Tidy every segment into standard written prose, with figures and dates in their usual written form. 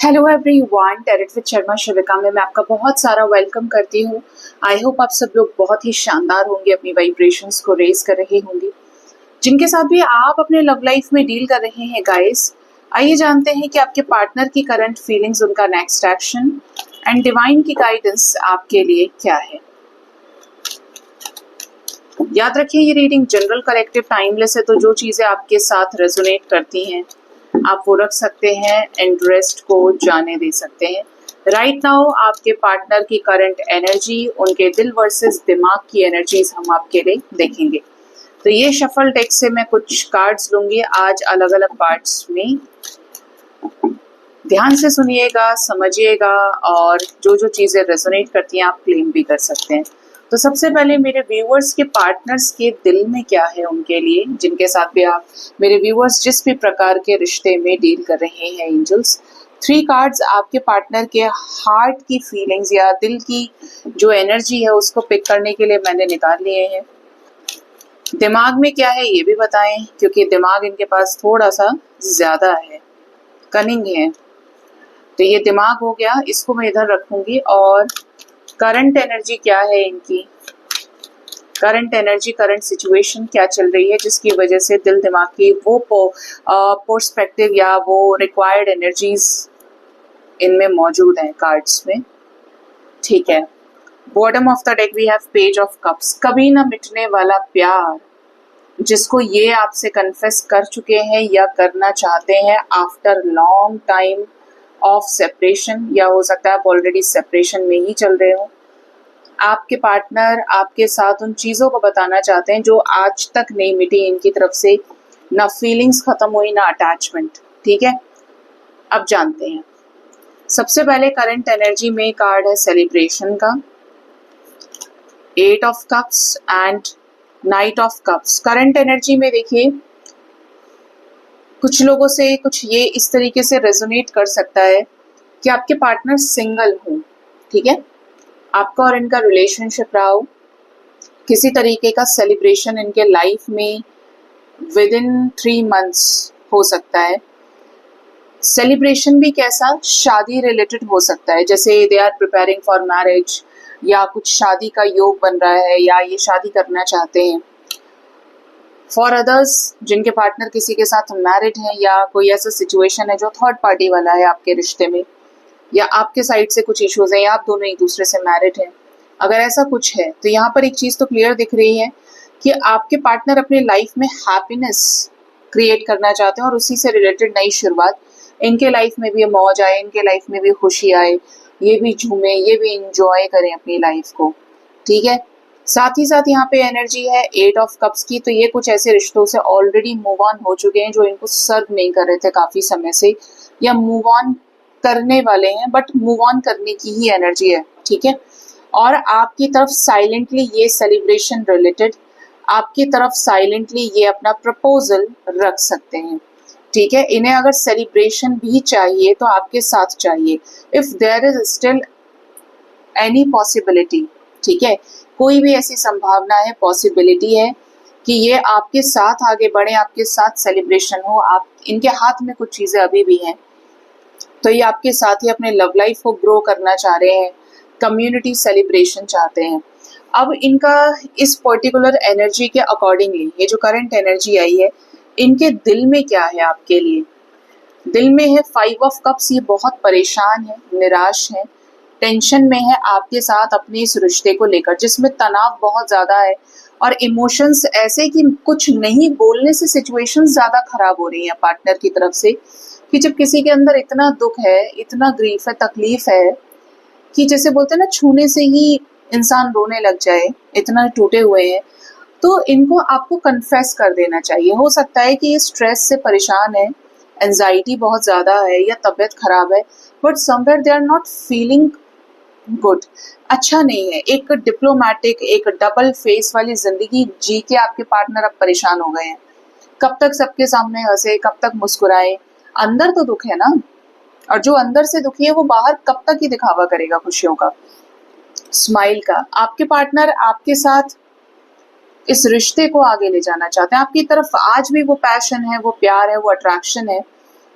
Hello everyone, tarot with Sharma Shivika में मैं आपका बहुत सारा वेलकम करती हूँ। आई होप आप सब लोग बहुत ही शानदार होंगे, अपनी वाइब्रेशंस को रेज कर रहे होंगे। जिनके साथ भी आप अपने लव लाइफ में डील कर रहे हैं गाइस, आइए जानते हैं कि आपके पार्टनर की करंट फीलिंग्स, उनका नेक्स्ट एक्शन एंड डिवाइन की गाइडेंस आपके लिए क्या है। याद रखिए, ये रीडिंग जनरल, कलेक्टिव, टाइमलेस है, तो जो चीजें आपके साथ रेजोनेट करती हैं आप वो रख सकते हैं एंड रेस्ट को जाने दे सकते हैं। राइट नाउ आपके पार्टनर की करंट एनर्जी, उनके दिल वर्सेस दिमाग की एनर्जीज हम आपके लिए देखेंगे। तो ये शफल डेक से मैं कुछ कार्ड्स लूंगी आज अलग अलग पार्ट्स में। ध्यान से सुनिएगा, समझिएगा और जो जो चीजें रेजोनेट करती हैं आप क्लेम भी कर सकते हैं। तो सबसे पहले मेरे व्यूअर्स के पार्टनर्स के दिल में क्या है उनके लिए, जिनके साथ भी आप मेरे व्यूअर्स जिस भी प्रकार के रिश्ते में डील कर रहे हैं एंजल्स। 3 कार्ड्स आपके पार्टनर के हार्ट की फीलिंग्स या दिल की जो एनर्जी है उसको पिक करने के लिए मैंने निकाल लिए हैं। दिमाग में क्या है ये भी बताएं, क्योंकि दिमाग इनके पास थोड़ा सा ज्यादा है, कनिंग है। तो ये दिमाग हो गया, इसको मैं इधर रखूंगी। और करंट एनर्जी क्या है इनकी, करंट एनर्जी, करंट सिचुएशन क्या चल रही है जिसकी वजह से दिल दिमाग की वो पर्सपेक्टिव या वो रिक्वायर्ड एनर्जीज इनमें मौजूद हैं कार्ड्स में। ठीक है, bottom of the deck we have page of cups. कभी ना मिटने वाला प्यार जिसको ये आपसे कन्फेस कर चुके हैं या करना चाहते हैं after long time of separation, या हो सकता है आप ऑलरेडी सेपरेशन में ही चल रहे हो। आपके पार्टनर आपके साथ उन चीजों को बताना चाहते हैं जो आज तक नहीं मिटी इनकी तरफ से, ना फीलिंग्स खत्म हुई ना अटैचमेंट। ठीक है, अब जानते हैं। सबसे पहले करंट एनर्जी में कार्ड है सेलिब्रेशन का, 8 of cups and night of cups. Current energy में देखिए, कुछ लोगों से कुछ ये इस तरीके से रेजोनेट कर सकता है कि आपके पार्टनर सिंगल हो। ठीक है, आपका और इनका रिलेशनशिप रहा हो, किसी तरीके का सेलिब्रेशन इनके लाइफ में विद इन 3 मंथ्स हो सकता है। सेलिब्रेशन भी कैसा, शादी रिलेटेड हो सकता है, जैसे they are preparing for marriage या कुछ शादी का योग बन रहा है या ये शादी करना चाहते हैं। फॉर अदर्स जिनके पार्टनर किसी के साथ मैरिड है या कोई ऐसा सिचुएशन है जो थर्ड पार्टी वाला है आपके रिश्ते में, या आपके साइड से कुछ इश्यूज हैं या आप दोनों एक दूसरे से मैरिड हैं, अगर ऐसा कुछ है तो यहाँ पर एक चीज तो क्लियर दिख रही है कि आपके पार्टनर अपने लाइफ में हैप्पीनेस क्रिएट करना चाहते हैं और उसी से रिलेटेड नई शुरुआत। इनके लाइफ में भी मौज आए, इनके लाइफ में भी खुशी आए, ये भी झूमे, ये भी इंजॉय करें अपनी लाइफ को। ठीक है, साथ ही साथ यहाँ पे एनर्जी है 8 ऑफ कप्स की। तो ये कुछ ऐसे रिश्तों से ऑलरेडी मूव ऑन हो चुके हैं जो इनको सर्व नहीं कर रहे थे काफी समय से, या मूव ऑन करने वाले हैं, बट मूव ऑन करने की ही एनर्जी है। ठीक है, और आपकी तरफ साइलेंटली ये सेलिब्रेशन रिलेटेड, आपकी तरफ साइलेंटली ये अपना प्रपोजल रख सकते हैं। ठीक है, इन्हें अगर सेलिब्रेशन भी चाहिए तो आपके साथ चाहिए, if there is still any possibility. ठीक है, कोई भी ऐसी संभावना है, पॉसिबिलिटी है कि ये आपके साथ आगे बढ़े, आपके साथ सेलिब्रेशन हो, आप इनके हाथ में कुछ चीजें अभी भी हैं, तो ये आपके साथ ही अपने लव लाइफ को ग्रो करना चाह रहे हैं, कम्युनिटी सेलिब्रेशन चाहते हैं। अब इनका इस पर्टिकुलर एनर्जी के अकॉर्डिंगली ये जो करंट एनर्जी आई है, इनके दिल में क्या है आपके लिए। दिल में है 5 ऑफ कप्स। ये बहुत परेशान है, निराश है, टेंशन में है आपके साथ अपने इस रिश्ते को लेकर, जिसमें तनाव बहुत ज्यादा है और इमोशंस ऐसे कि कुछ नहीं बोलने से सिचुएशंस ज्यादा खराब हो रही हैं पार्टनर की तरफ से, कि जब किसी के अंदर इतना दुख है, इतना ग्रीफ है, तकलीफ है कि जैसे बोलते हैं ना, छूने से ही इंसान रोने लग जाए, इतना टूटे हुए हैं, तो इनको आपको कन्फेस कर देना चाहिए। हो सकता है कि ये स्ट्रेस से परेशान है, एंजाइटी बहुत ज्यादा है या तबीयत खराब है, but somewhere they are not feeling good, अच्छा नहीं है। एक डिप्लोमेटिक, एक डबल फेस वाली जिंदगी जी के आपके पार्टनर अब परेशान हो गए हैं। कब तक सबके सामने हंसे, कब तक मुस्कुराए, अंदर तो दुख है ना, और जो अंदर से दुखी है वो बाहर कब तक ही दिखावा करेगा खुशियों का, स्माइल का। आपके पार्टनर आपके साथ इस रिश्ते को आगे ले जाना चाहते हैं, आपकी तरफ आज भी वो पैशन है, वो प्यार है, वो अट्रैक्शन है,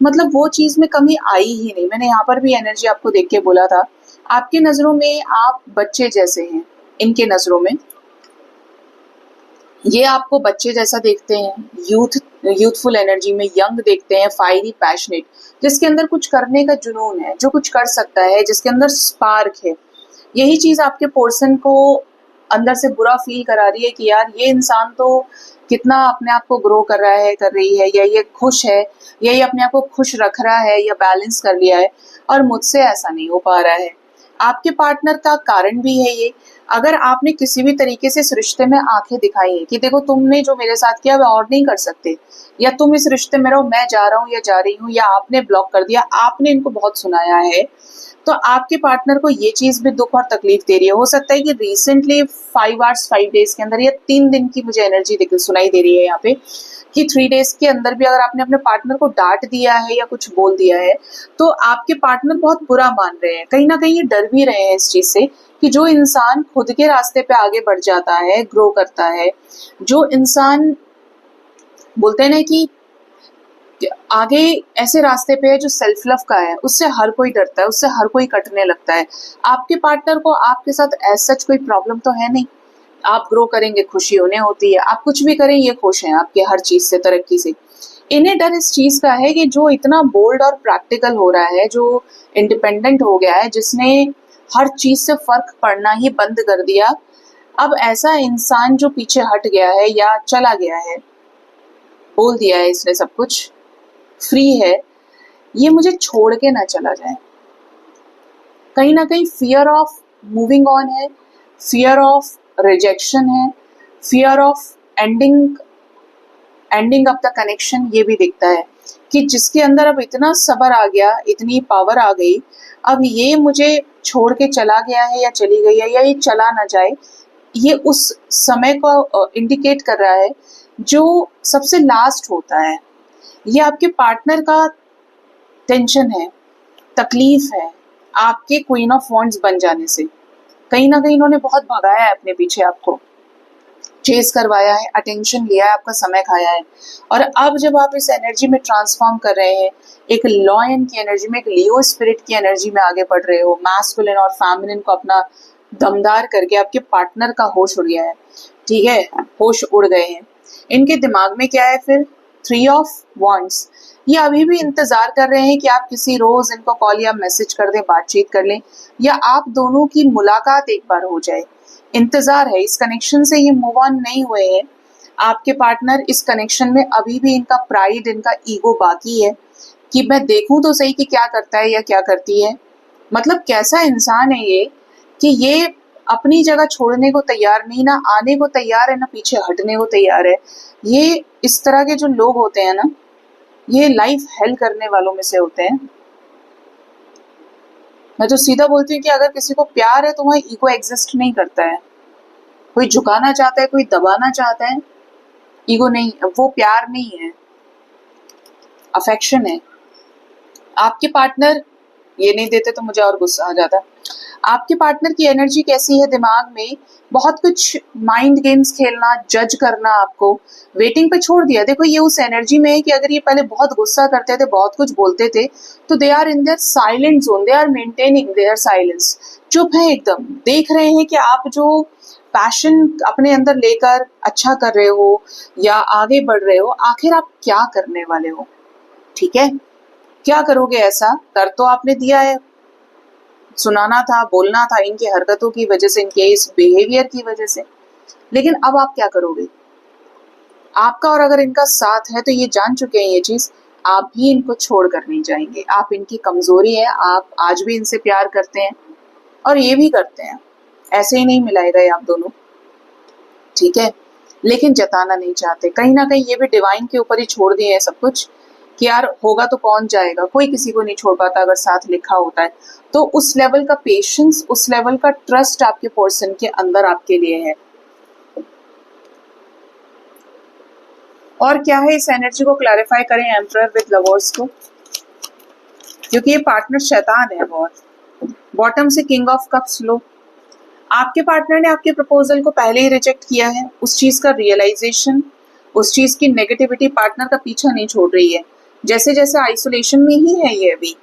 मतलब वो चीज में कमी आई ही नहीं। मैंने यहाँ पर भी एनर्जी आपको देख के बोला था, आपकी नजरों में आप बच्चे जैसे हैं, इनके नजरों में ये आपको बच्चे जैसा देखते हैं, यूथफुल एनर्जी में यंग देखते हैं, फायरी पैशनेट, जिसके अंदर कुछ करने का जुनून है, जो कुछ कर सकता है, जिसके अंदर स्पार्क है। यही चीज आपके पर्सन को अंदर से बुरा फील करा रही है कि यार ये इंसान तो कितना अपने आप को ग्रो कर रहा है, कर रही है, या ये खुश है, या ये अपने आप को खुश रख रहा है या बैलेंस कर लिया है, और मुझसे ऐसा नहीं हो पा रहा है। आपके पार्टनर का कारण भी है ये। अगर आपने किसी भी तरीके से इस रिश्ते में आंखें दिखाई है कि देखो तुमने जो मेरे साथ किया वह और नहीं कर सकते, या तुम इस रिश्ते में रहो, मैं जा रहा हूँ या जा रही हूँ, या आपने ब्लॉक कर दिया, आपने इनको बहुत सुनाया है, तो आपके पार्टनर को ये चीज भी दुख और तकलीफ दे रही है। हो सकता है कि रिसेंटली 5 आवर्स 5 डेज के अंदर या 3 दिन की मुझे एनर्जी सुनाई दे रही है यहाँ पे, कि 3 डेज के अंदर भी अगर आपने अपने पार्टनर को डांट दिया है या कुछ बोल दिया है, तो आपके पार्टनर बहुत बुरा मान रहे हैं। कहीं ना कहीं ये डर भी रहे हैं इस चीज से कि जो इंसान खुद के रास्ते पे आगे बढ़ जाता है, ग्रो करता है, जो इंसान बोलते हैं ना कि आगे ऐसे रास्ते पे है जो सेल्फ लव का है, उससे हर कोई डरता है, उससे हर कोई कटने लगता है। आपके पार्टनर को आपके साथ एज सच कोई प्रॉब्लम तो है नहीं। आप ग्रो करेंगे, खुशी उन्हें होती है, आप कुछ भी करें ये खुश हैं आपके हर चीज से, तरक्की से। इन्हें डर इस चीज का है कि जो इतना बोल्ड और प्रैक्टिकल हो रहा है, जो इंडिपेंडेंट हो गया है, जिसने हर चीज से फर्क पड़ना ही बंद कर दिया, अब ऐसा इंसान जो पीछे हट गया है या चला गया है, बोल दिया है इसने सब कुछ, फ्री है, ये मुझे छोड़ के ना चला जाए। कहीं ना कहीं फियर ऑफ मूविंग ऑन है, फियर ऑफ रिजेक्शन है, fear of ending up the connection, ये भी दिखता है कि जिसके अंदर अब इतना सब्र आ गया, इतनी पावर आ गई, अब ये मुझे छोड़ के चला गया है या चली गई है, या ये चला ना जाए, ये उस समय को इंडिकेट कर रहा है जो सबसे लास्ट होता है। ये आपके पार्टनर का टेंशन है, तकलीफ है आपके क्वीन ऑफ वॉन्ड्स बन जाने से। कहीं ना कहीं इन्होंने बहुत भगाया है अपने पीछे, आपको चेस करवाया है, अटेंशन लिया है, आपका समय खाया है, और अब जब आप इस एनर्जी में ट्रांसफॉर्म कर रहे हैं, एक लॉयन की एनर्जी में, एक लियो स्पिरिट की एनर्जी में आगे बढ़ रहे हो, मैस्कुलिन और फेमिनिन को अपना दमदार करके, आपके पार्टनर का होश उड़ गया है, ठीक है, होश उड़ गए हैं। इनके दिमाग में क्या है फिर? 3 ऑफ वॉन्ड्स। ये अभी भी इंतजार कर रहे हैं कि आप किसी रोज इनको कॉल या मैसेज कर दें, बातचीत कर लें, या आप दोनों की मुलाकात एक बार हो जाए। इंतजार है, इस कनेक्शन से ये मूव ऑन नहीं हुए हैं। आपके पार्टनर इस कनेक्शन में अभी भी, इनका प्राइड, इनका ईगो बाकी है कि मैं देखूं तो सही कि क्या करता है या क्या करती है। मतलब कैसा इंसान है ये कि ये अपनी जगह छोड़ने को तैयार नहीं, ना आने को तैयार है, ना पीछे हटने को तैयार है। ये इस तरह के जो लोग होते हैं ना, ये लाइफ हेल करने वालों में से होते हैं। मैं तो सीधा बोलती हूँ कि अगर किसी को प्यार है तो वहाँ ईगो एग्जिस्ट नहीं करता है। कोई झुकाना चाहता है, कोई दबाना चाहता है, ईगो नहीं, वो प्यार नहीं है, अफेक्शन है। आपके पार्टनर ये नहीं देते तो मुझे और गुस्सा आ जाता। आपके पार्टनर की एनर्जी कैसी है? दिमाग में बहुत कुछ माइंड गेम्स खेलना, जज करना, आपको वेटिंग पे छोड़ दिया। देखो ये उस एनर्जी में है कि अगर ये पहले बहुत गुस्सा करते थे, बहुत कुछ बोलते थे, तो they are in their silent zone, they are maintaining their silence, चुप है एकदम, देख रहे हैं कि आप जो पैशन अपने अंदर लेकर अच्छा कर रहे हो या आगे बढ़ रहे हो, आखिर आप क्या करने वाले हो, ठीक है, क्या करोगे? ऐसा कर तो आपने दिया है, सुनाना था, बोलना था, इनकी हरकतों की वजह से, इनके इस बिहेवियर की वजह से, लेकिन अब आप क्या करोगे? आपका और अगर इनका साथ है तो ये जान चुके हैं ये चीज, आप भी इनको छोड़ कर नहीं जाएंगे। आप इनकी कमजोरी है, आप आज भी इनसे प्यार करते हैं और ये भी करते हैं, ऐसे ही नहीं मिलाए गए आप दोनों, ठीक है, लेकिन जताना नहीं चाहते। कहीं ना कहीं ये भी डिवाइन के ऊपर ही छोड़ दिए हैं सब कुछ कि यार होगा तो कौन जाएगा, कोई किसी को नहीं छोड़ पाता अगर साथ लिखा होता है। तो उस लेवल का पेशेंस, उस लेवल का ट्रस्ट आपके पर्सन के अंदर आपके लिए है। और क्या है, इस एनर्जी को क्लैरिफाई करें एम्परर विद लवर्स को, क्योंकि ये पार्टनर शैतान है बहुत। बॉटम से किंग ऑफ कप्स लो। आपके पार्टनर ने आपके प्रपोजल को पहले ही रिजेक्ट किया है। उस चीज का रियलाइजेशन, उस चीज की नेगेटिविटी पार्टनर का पीछा नहीं छोड़ रही है। जैसे जैसे आइसोलेशन में ही है ये अभी,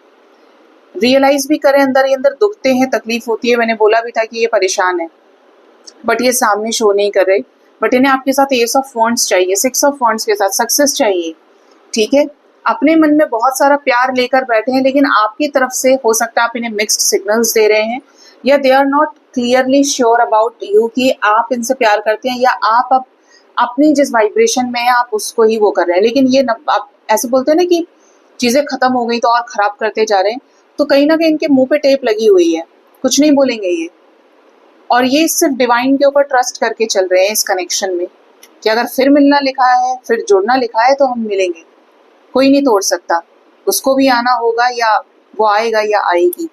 रियलाइज भी करें, अंदर ही अंदर दुखते हैं, तकलीफ होती है। मैंने बोला भी था कि ये परेशान है, बट ये सामने शो नहीं कर रहे। बट इन्हें आपके साथ एस ऑफ वॉन्ड्स चाहिए, 6 ऑफ वॉन्ड्स के साथ सक्सेस चाहिए, ठीक है। अपने मन में बहुत सारा प्यार लेकर बैठे हैं, लेकिन आपकी तरफ से हो सकता है आप इन्हें मिक्स्ड सिग्नल्स दे रहे हैं, या they are not clearly sure about you कि आप इनसे प्यार करते हैं, या आप अब अपनी जिस वाइब्रेशन में है आप उसको ही वो कर रहे हैं। लेकिन ये आप ऐसे बोलते हैं ना कि चीजें खत्म हो गई तो और खराब करते जा रहे हैं, तो कहीं ना कहीं इनके मुंह पे टेप लगी हुई है, कुछ नहीं बोलेंगे ये। और ये सिर्फ डिवाइन के ऊपर ट्रस्ट करके चल रहे हैं इस कनेक्शन में, कि अगर फिर मिलना लिखा है, फिर जुड़ना लिखा है तो हम मिलेंगे, कोई नहीं तोड़ सकता। उसको भी आना होगा, या वो आएगा या आएगी।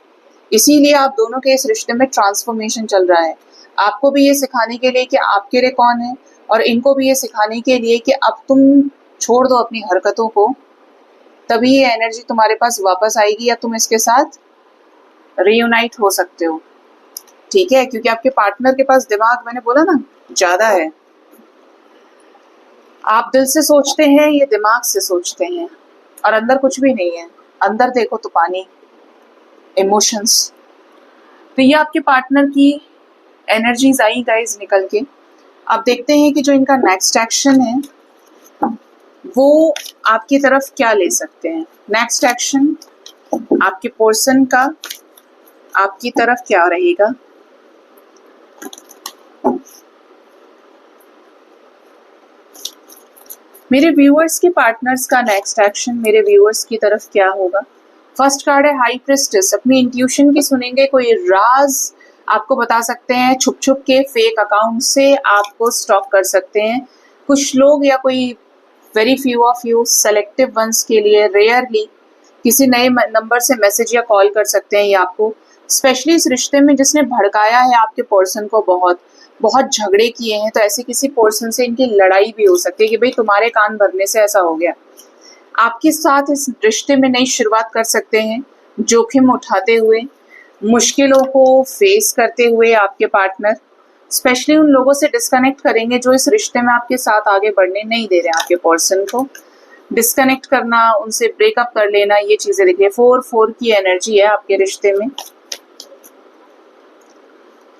इसीलिए आप दोनों के इस रिश्ते में ट्रांसफॉर्मेशन चल रहा है। आपको भी ये सिखाने के लिए कि आपके लिए कौन है, और इनको भी ये सिखाने के लिए कि अब तुम छोड़ दो अपनी हरकतों को, तभी ये एनर्जी तुम्हारे पास वापस आएगी, या तुम इसके साथ रीयूनाइट हो सकते हो, ठीक है। क्योंकि आपके पार्टनर के पास दिमाग, मैंने बोला ना, ज्यादा है। आप दिल से सोचते हैं, ये दिमाग से सोचते हैं, और अंदर कुछ भी नहीं है। अंदर देखो तो पानी, इमोशंस। तो ये आपके पार्टनर की एनर्जीज आई गाइस निकल के। अब देखते हैं कि जो इनका नेक्स्ट एक्शन है वो आपकी तरफ क्या ले सकते हैं। नेक्स्ट एक्शन आपके पर्सन का आपकी तरफ क्या रहेगा। मेरे व्यूअर्स के पार्टनर्स का नेक्स्ट एक्शन मेरे व्यूअर्स की तरफ क्या होगा। फर्स्ट कार्ड है हाई प्रिस्टेस। अपनी इंट्यूशन की सुनेंगे, कोई राज आपको बता सकते हैं, छुप छुप के फेक अकाउंट से आपको स्टॉक कर सकते हैं कुछ लोग, या कोई very few of you selective ones के लिए रेयरली किसी नए नंबर से मैसेज या कॉल कर सकते हैं। ये आपको स्पेशली इस रिश्ते में जिसने भड़काया है आपके पर्सन को, बहुत बहुत झगड़े किए हैं, तो ऐसे किसी पर्सन से इनकी लड़ाई भी हो सकती है कि भाई तुम्हारे कान भरने से ऐसा हो गया। आपके साथ इस रिश्ते में नई शुरुआत कर सकते हैं, जोखिम उठाते हुए, मुश्किलों को फेस करते हुए। आपके पार्टनर स्पेशली उन लोगों से डिस्कनेक्ट करेंगे जो इस रिश्ते में आपके साथ आगे बढ़ने नहीं दे रहे हैं। आपके पर्सन को डिस्कनेक्ट करना, उनसे ब्रेकअप कर लेना, ये चीजें देखिए। 4 की एनर्जी है आपके रिश्ते में।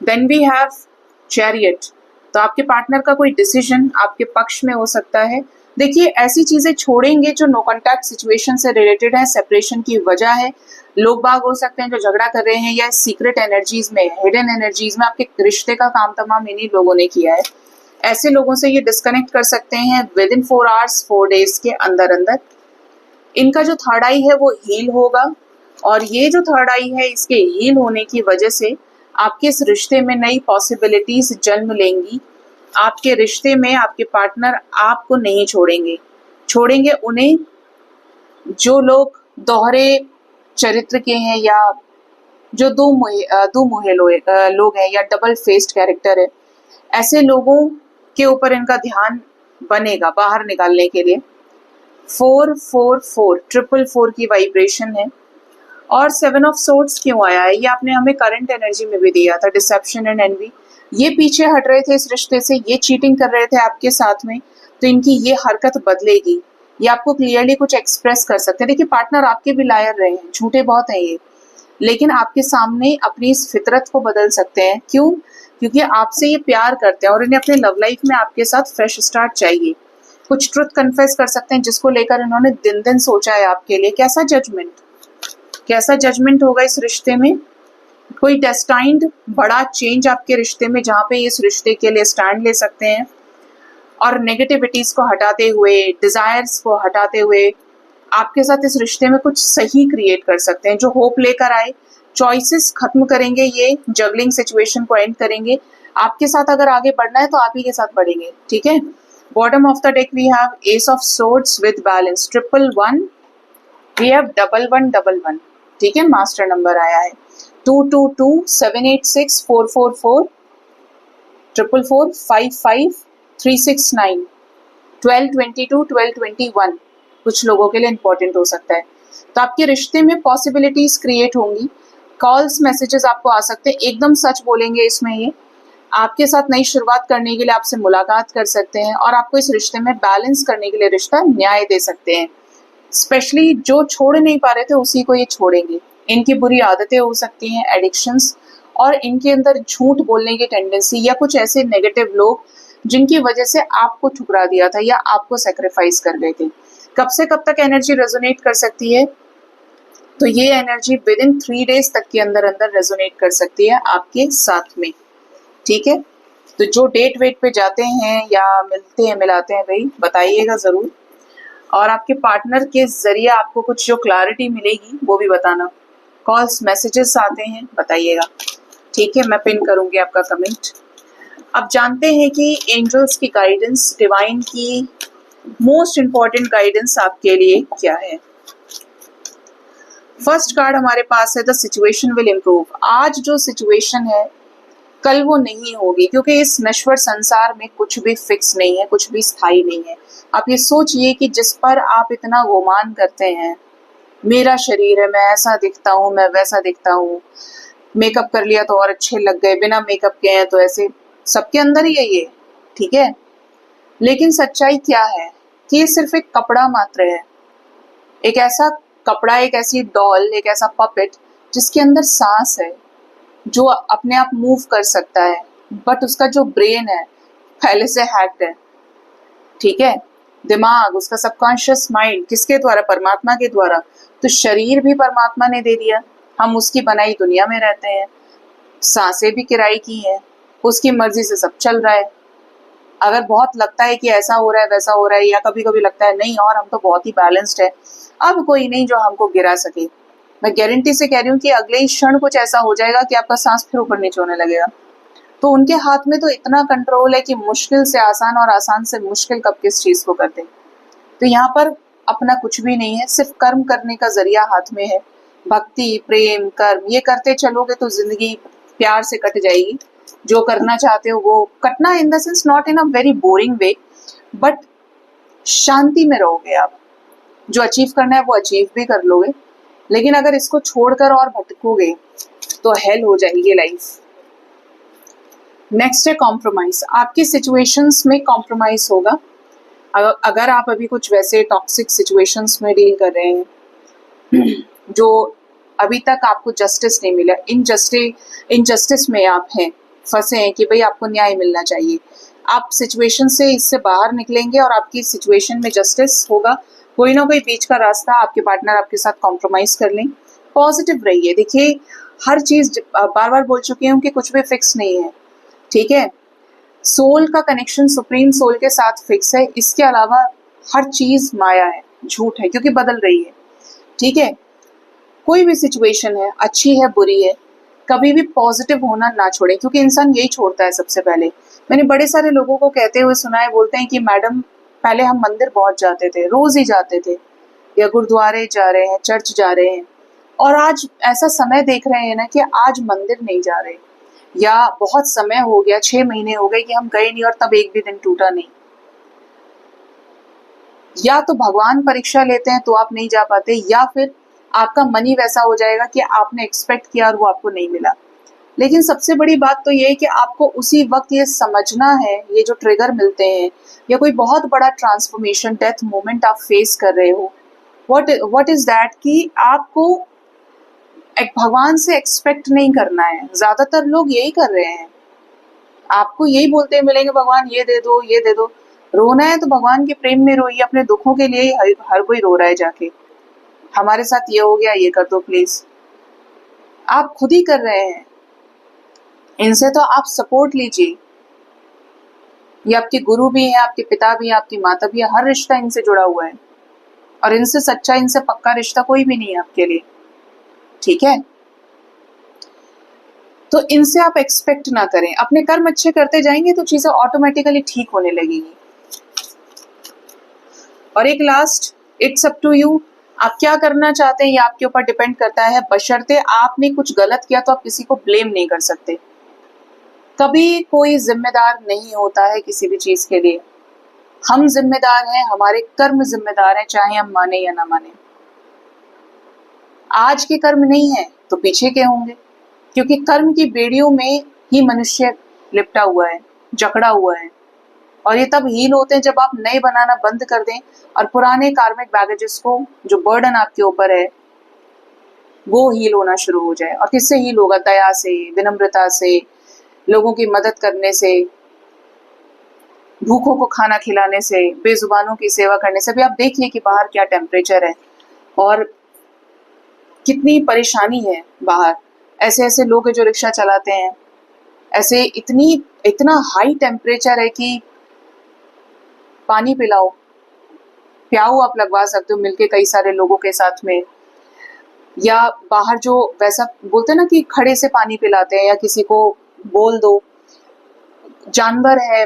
Then we have chariot. तो आपके पार्टनर का कोई डिसीजन आपके पक्ष में हो सकता है। देखिए ऐसी चीजें छोड़ेंगे जो नो कॉन्टैक्ट सिचुएशन से रिलेटेड है, सेपरेशन की वजह है। लोग बाग हो सकते हैं जो झगड़ा कर रहे हैं, या सीक्रेट एनर्जीज में, हिडन एनर्जीज में आपके रिश्ते का काम तमाम इन्हीं लोगों ने किया है। ऐसे लोगों से ये डिस्कनेक्ट कर सकते हैं विद इन 4 आवर्स, 4 डेज के अंदर अंदर। इनका जो थर्ड आई है वो हील होगा, और ये जो थर्ड आई है इसके हील होने की वजह से आपके इस रिश्ते में नई पॉसिबिलिटीज जन्म लेंगी। आपके रिश्ते में आपके पार्टनर आपको नहीं छोड़ेंगे उन्हें जो लोग दोहरे चरित्र के हैं, या जो दो मुहे लोग हैं, या डबल फेस्ड कैरेक्टर है। ऐसे लोगों के ऊपर इनका ध्यान बनेगा बाहर निकालने के लिए। 4 4 की वाइब्रेशन है। और 7 ऑफ सोर्ड्स क्यों आया है, ये आपने हमें करंट एनर्जी में भी दिया था, डिसेप्शन एंड एनवी। ये पीछे हट रहे थे इस रिश्ते से, ये चीटिंग कर रहे थे आपके साथ में, तो इनकी ये हरकत बदलेगी। ये आपको क्लियरली कुछ एक्सप्रेस कर सकते हैं। देखिए पार्टनर आपके भी लायर रहे हैं, झूठे बहुत हैं ये, लेकिन आपके सामने अपनी इस फितरत को बदल सकते हैं। क्यों? क्योंकि आपसे ये प्यार करते हैं और इन्हें अपने लव लाइफ में आपके साथ फ्रेश स्टार्ट चाहिए। कुछ ट्रुथ कन्फेस कर सकते हैं जिसको लेकर इन्होंने दिन दिन सोचा है आपके लिए। कैसा जजमेंट होगा इस रिश्ते में। कोई डेस्टाइन्ड बड़ा चेंज आपके रिश्ते में, जहाँ पे इस रिश्ते के लिए स्टैंड ले सकते हैं, और नेगेटिविटीज को हटाते हुए, डिजायर्स को हटाते हुए आपके साथ इस रिश्ते में कुछ सही क्रिएट कर सकते हैं जो होप लेकर आए। चॉइसेस खत्म करेंगे, ये जगलिंग सिचुएशन को एंड करेंगे। आपके साथ अगर आगे बढ़ना है तो आप ही के साथ बढ़ेंगे, ठीक है। Bottom of the deck we have ace of swords with balance, 111, we have 1111, ठीक है। मास्टर नंबर आया है 222 786 444 444 55 369 1222 1221 कुछ लोगों के लिए इंपॉर्टेंट हो सकता है। तो आपके रिश्ते में पॉसिबिलिटीज क्रिएट होंगी। कॉल्स, मैसेजेस आपको आ सकते हैं, एकदम सच बोलेंगे इसमें। ये आपके साथ नई शुरुआत करने के लिए आपसे मुलाकात कर सकते हैं, और आपको इस रिश्ते में बैलेंस करने के लिए रिश्ता न्याय दे सकते हैं। स्पेशली जो छोड़ नहीं पा रहे थे उसी को ये छोड़ेंगे। इनकी बुरी आदतें हो सकती हैं, एडिक्शंस, और इनके अंदर झूठ बोलने की टेंडेंसी, या कुछ ऐसे नेगेटिव लोग जिनकी वजह से आपको ठुकरा दिया था या आपको सेक्रीफाइस कर गए थे। कब से कब तक एनर्जी रेजोनेट कर सकती है? तो ये एनर्जी विद इन 3 days तक के अंदर अंदर रेजोनेट कर सकती है आपके साथ में। ठीक है, तो जो डेट वेट पे जाते हैं या मिलते हैं मिलाते हैं भाई बताइएगा जरूर, और आपके पार्टनर के जरिए आपको कुछ जो क्लैरिटी मिलेगी वो भी बताना। कॉल्स मैसेजेस आते हैं बताइएगा, ठीक है, मैं पिन करूंगी आपका कमेंट। अब जानते हैं कि एंजल्स की गाइडेंस, डिवाइन की मोस्ट इंपॉर्टेंट गाइडेंस आपके लिए क्या है। फर्स्ट कार्ड हमारे पास है द सिचुएशन विल इम्प्रूव। आज जो सिचुएशन है कल वो नहीं होगी, क्योंकि इस नश्वर संसार में कुछ भी फिक्स नहीं है, कुछ भी स्थायी नहीं है। आप ये सोचिए कि जिस पर आप इतना गुमान करते हैं, मेरा शरीर है, मैं ऐसा दिखता हूँ, मैं वैसा दिखता हूँ, मेकअप कर लिया तो और अच्छे लग गए, बिना मेकअप के हैं तो ऐसे, सबके अंदर ही है ये, ठीक है। लेकिन सच्चाई क्या है कि ये सिर्फ एक कपड़ा मात्र है, एक ऐसा कपड़ा, एक ऐसी डॉल, एक ऐसा पपेट जिसके अंदर सांस है, जो अपने आप मूव कर सकता है, बट उसका जो ब्रेन है पहले से हैक्ड है, ठीक है। दिमाग, उसका सबकॉन्शियस माइंड किसके द्वारा? परमात्मा के द्वारा। तो शरीर भी परमात्मा ने दे दिया, हम उसकी बनाई दुनिया में रहते हैं, सांसें भी किराए की हैं, उसकी मर्जी से सब चल रहा है। अगर बहुत लगता है कि ऐसा हो रहा है वैसा हो रहा है, या कभी कभी लगता है नहीं और हम तो बहुत ही बैलेंस्ड है, अब कोई नहीं जो हमको गिरा सके, मैं गारंटी से कह रही हूँ कि अगले ही क्षण कुछ ऐसा हो जाएगा कि आपका सांस फिर ऊपर नीचे होने लगेगा। तो उनके हाथ में तो इतना कंट्रोल है कि मुश्किल से आसान और आसान से मुश्किल कब किस चीज को करते। तो यहाँ पर अपना कुछ भी नहीं है, सिर्फ कर्म करने का जरिया हाथ में है। भक्ति, प्रेम, कर्म, ये करते चलोगे तो जिंदगी प्यार से कट जाएगी। जो करना चाहते हो वो कटना, in the sense not in a very boring way, but शांति में रहोगे आप। जो अचीव करना है वो अचीव भी कर लोगे, लेकिन अगर इसको छोड़कर और भटकोगे तो हेल हो जाएगी लाइफ। नेक्स्ट है कॉम्प्रोमाइज। आपकी सिचुएशंस में कॉम्प्रोमाइज होगा। अगर आप अभी कुछ वैसे टॉक्सिक सिचुएशंस में डील कर रहे हैं जो अभी तक आपको जस्टिस नहीं मिला, इनजस्टिस में आप हैं, फंसे हैं कि भाई आपको न्याय मिलना चाहिए, आप सिचुएशन से इससे बाहर निकलेंगे और आपकी सिचुएशन में जस्टिस होगा। कोई ना कोई बीच का रास्ता आपके पार्टनर आपके साथ कॉम्प्रोमाइज कर लें। पॉजिटिव रहिए। देखिए, हर चीज बार बार बोल चुकी हूँ कि कुछ भी फिक्स नहीं है, ठीक है। सोल का कनेक्शन सुप्रीम सोल के साथ फिक्स है, इसके अलावा हर चीज माया है, झूठ है, क्योंकि बदल रही है, ठीक है। कोई भी सिचुएशन है, अच्छी है बुरी है, कभी भी पॉजिटिव होना ना छोड़े, क्योंकि इंसान यही छोड़ता है सबसे पहले। मैंने बड़े सारे लोगों को कहते हुए सुना है, बोलते हैं कि मैडम पहले हम मंदिर बहुत जाते थे, रोज ही जाते थे, या गुरुद्वारे जा रहे हैं, चर्च जा रहे हैं, और आज ऐसा समय देख रहे हैं ना कि आज मंदिर नहीं जा रहे, या बहुत समय हो गया, 6 महीने हो गए कि हम गए नहीं और तब एक भी दिन टूटा नहीं। या तो भगवान परीक्षा लेते हैं तो आप नहीं जा पाते, या फिर आपका मन ही वैसा हो जाएगा कि आपने एक्सपेक्ट किया और वो आपको नहीं मिला। लेकिन सबसे बड़ी बात तो ये है कि आपको उसी वक्त ये समझना है, ये जो ट्रिगर मिलते हैं, या कोई बहुत बड़ा ट्रांसफॉर्मेशन, डेथ मोमेंट आप फेस कर रहे हो, व्हाट इज दैट, कि आपको एक भगवान से एक्सपेक्ट नहीं करना है। ज्यादातर लोग यही कर रहे हैं, आपको यही बोलते मिलेंगे भगवान ये दे दो, ये दे दो। रोना है तो भगवान के प्रेम में रोइए, अपने दुखों के लिए हर कोई रो रहा है जाके, हमारे साथ ये हो गया, ये कर दो प्लीज। आप खुद ही कर रहे हैं, इनसे तो आप सपोर्ट लीजिए। ये आपके गुरु भी हैं, आपके पिता भी हैं, आपकी माता भी है, हर रिश्ता इनसे जुड़ा हुआ है, और इनसे सच्चा, इनसे पक्का रिश्ता कोई भी नहीं है आपके लिए, ठीक है। तो इनसे आप एक्सपेक्ट ना करें, अपने कर्म अच्छे करते जाएंगे तो चीजें ऑटोमेटिकली ठीक होने लगेगी। और एक last, it's up to you, आप क्या करना चाहते हैं ये आपके ऊपर डिपेंड करता है, बशर्ते आपने कुछ गलत किया तो आप किसी को ब्लेम नहीं कर सकते। कभी कोई जिम्मेदार नहीं होता है किसी भी चीज के लिए, हम जिम्मेदार हैं, हमारे कर्म जिम्मेदार हैं, चाहे हम माने या ना माने। आज के कर्म नहीं है तो पीछे के होंगे, क्योंकि कर्म की बेड़ियों में ही मनुष्य लिपटा हुआ है, जकड़ा हुआ है। और ये तब हील होते हैं जब आप नए बनाना बंद कर दें और पुराने कार्मिक बैगेजेस को, जो बर्डन आपके ऊपर है, वो हील होना शुरू हो जाए। और किससे हील होगा? दया से, विनम्रता से, लोगों की मदद करने से, भूखों को खाना खिलाने से, बेजुबानों की सेवा करने से। अभी आप देखिए कि बाहर क्या टेम्परेचर है और कितनी परेशानी है बाहर। ऐसे ऐसे लोग हैं जो रिक्शा चलाते हैं, ऐसे इतना हाई टेम्परेचर है कि पानी पिलाओ, प्याऊ आप लगवा सकते हो मिलके कई सारे लोगों के साथ में। या बाहर जो वैसा बोलते हैं ना कि खड़े से पानी पिलाते हैं, या किसी को बोल दो। जानवर है,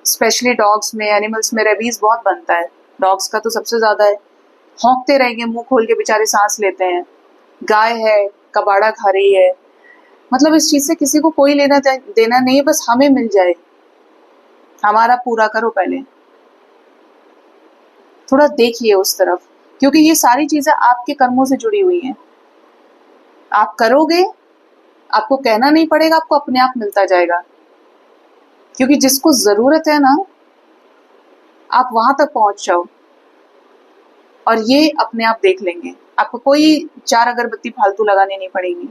स्पेशली डॉग्स में, एनिमल्स में रेबीज बहुत बनता है, डॉग्स का तो सबसे ज्यादा है। हौंकते रहेंगे, मुंह खोल के बेचारे सांस लेते हैं। गाय है, कबाड़ा खा रही है। मतलब इस चीज से किसी को कोई लेना देना नहीं है, बस हमें मिल जाए, हमारा पूरा करो पहले। थोड़ा देखिए उस तरफ, क्योंकि ये सारी चीजें आपके कर्मों से जुड़ी हुई हैं। आप करोगे, आपको कहना नहीं पड़ेगा, आपको अपने आप मिलता जाएगा। क्योंकि जिसको जरूरत है ना, आप वहां तक पहुंच जाओ और ये अपने आप देख लेंगे। आपको कोई 4 अगरबत्ती फालतू लगाने नहीं पड़ेगी।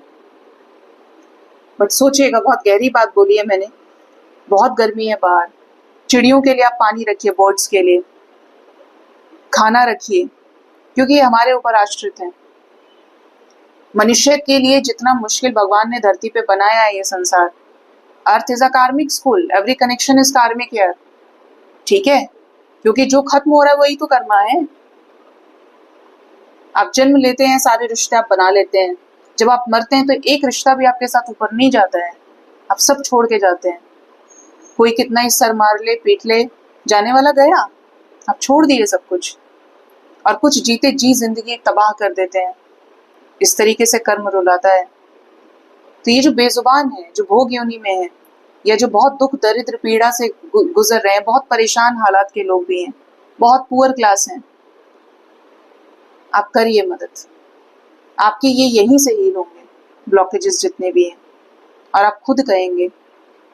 बट सोचिएगा, बहुत गहरी बात बोली है मैंने। बहुत गर्मी है बाहर, चिड़ियों के लिए आप पानी रखिए, बर्ड्स के लिए खाना रखिए, क्योंकि ये हमारे ऊपर आश्रित है। मनुष्य के लिए जितना मुश्किल भगवान ने धरती पे बनाया है ये संसार। अर्थ इज अ कार्मिक स्कूल, एवरी कनेक्शन इज कार्मिक हियर। ठीक है, क्योंकि जो खत्म हो रहा है वही तो कर्मा है। आप जन्म लेते हैं, सारे रिश्ते आप बना लेते हैं। जब आप मरते हैं तो एक रिश्ता भी आपके साथ ऊपर नहीं जाता है, आप सब छोड़ के जाते हैं। कोई कितना ही सर मार ले, पीट ले, जाने वाला गया, आप छोड़ दिए सब कुछ। और कुछ जीते जी जिंदगी तबाह कर देते हैं। इस तरीके से कर्म रुलाता है। तो ये जो बेजुबान है, जो भोग योनि में है, या जो बहुत दुख दरिद्र पीड़ा से गुजर रहे हैं, बहुत परेशान हालात के लोग भी हैं, बहुत पुअर क्लास हैं, आप करिए मदद। आपके ये यहीं से हील होंगे, ब्लॉकेजेस जितने भी हैं। और आप खुद कहेंगे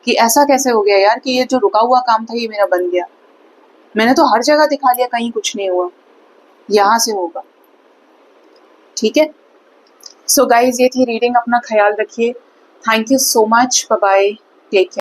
कि ऐसा कैसे हो गया यार, कि ये जो रुका हुआ काम था ये मेरा बन गया। मैंने तो हर जगह दिखा लिया, कहीं कुछ नहीं हुआ, यहाँ से होगा। ठीक है, सो गाइज, ये थी रीडिंग। अपना ख्याल रखिए। Thank you so much, bye bye, take care.